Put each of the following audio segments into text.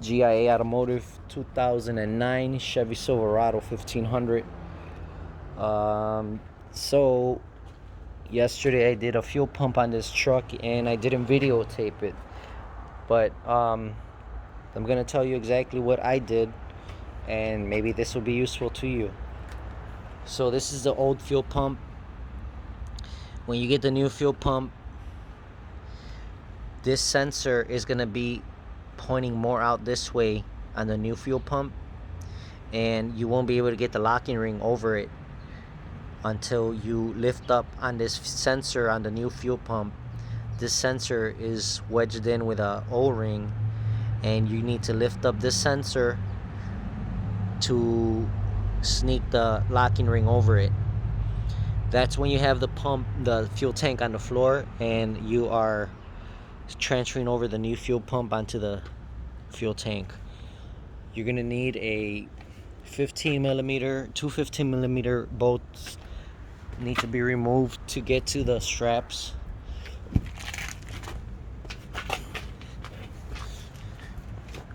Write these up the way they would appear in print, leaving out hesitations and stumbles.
G.I.A Automotive 2009 Chevy Silverado 1500. So yesterday I did a fuel pump on this truck and I didn't videotape it, but I'm gonna tell you exactly what I did, and maybe this will be useful to you. So this is the old fuel pump. When you get the new fuel pump, this sensor is gonna be pointing more out this way on the new fuel pump, and you won't be able to get the locking ring over it until you lift up on this sensor on the new fuel pump. This sensor is wedged in with a O-ring, and you need to lift up this sensor to sneak the locking ring over it. That's when you have the fuel tank on the floor, and you are transferring over the new fuel pump onto the fuel tank. You're gonna need a 15 millimeter, two 15 millimeter bolts need to be removed to get to the straps.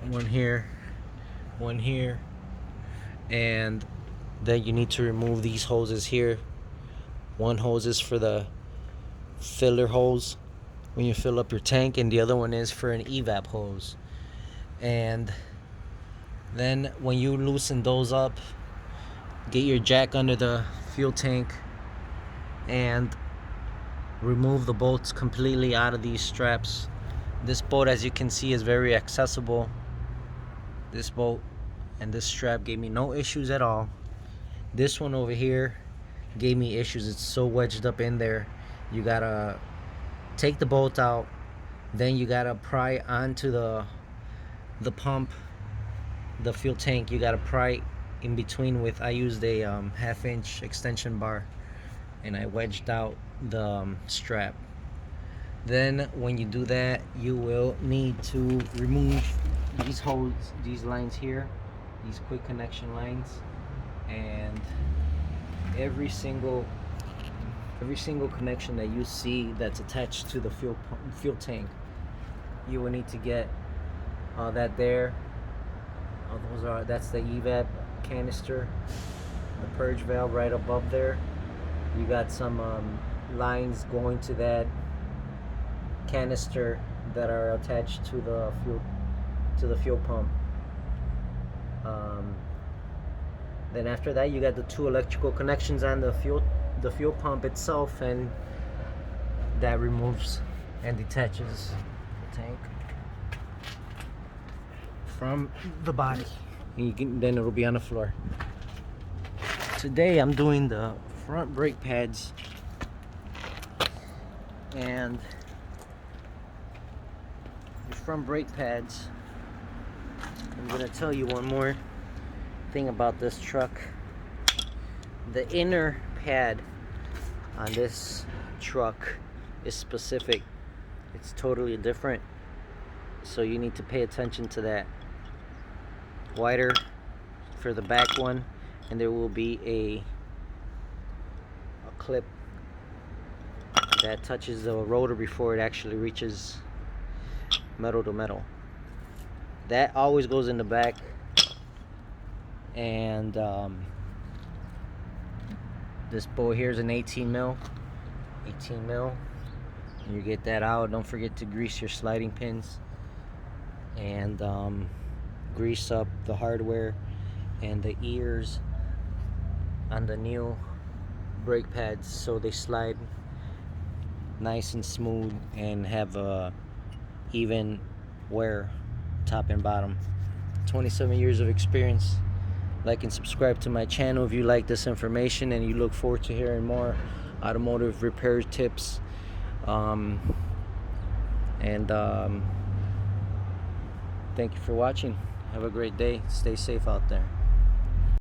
One here, and then you need to remove these hoses here. One hose is for the filler hose when you fill up your tank, and the other one is for an evap hose. And then when you loosen those up, get your jack under the fuel tank and remove the bolts completely out of these straps. This bolt, as you can see, is very accessible. This bolt and this strap gave me no issues at all. This one over here gave me issues. It's so wedged up in there. You gotta take the bolt out, then you gotta pry onto the pump, the fuel tank. You gotta pry in between with, I used a 1/2 inch extension bar, and I wedged out the strap. Then when you do that, you will need to remove these holes, these lines here, these quick connection lines, and every single connection that you see that's attached to the fuel tank, you will need to get that there. That's the evap canister, the purge valve right above there. You got some lines going to that canister that are attached to the fuel pump. Then after that, you got the two electrical connections on the fuel pump itself, and that removes and detaches the tank from the body, and then it'll be on the floor. Today I'm doing the front brake pads, and the front brake pads, I'm gonna tell you one more thing about this truck. The inner pad on this truck is specific. It's totally different, so you need to pay attention to that. Wider for the back one, and there will be a clip that touches the rotor before it actually reaches metal to metal. That always goes in the back. And this bolt here is an 18 mil, and you get that out. Don't forget to grease your sliding pins, and grease up the hardware and the ears on the new brake pads so they slide nice and smooth and have a even wear top and bottom. 27 years of experience. Like and subscribe to my channel if you like this information and you look forward to hearing more automotive repair tips. Thank you for watching. Have a great day. Stay safe out there.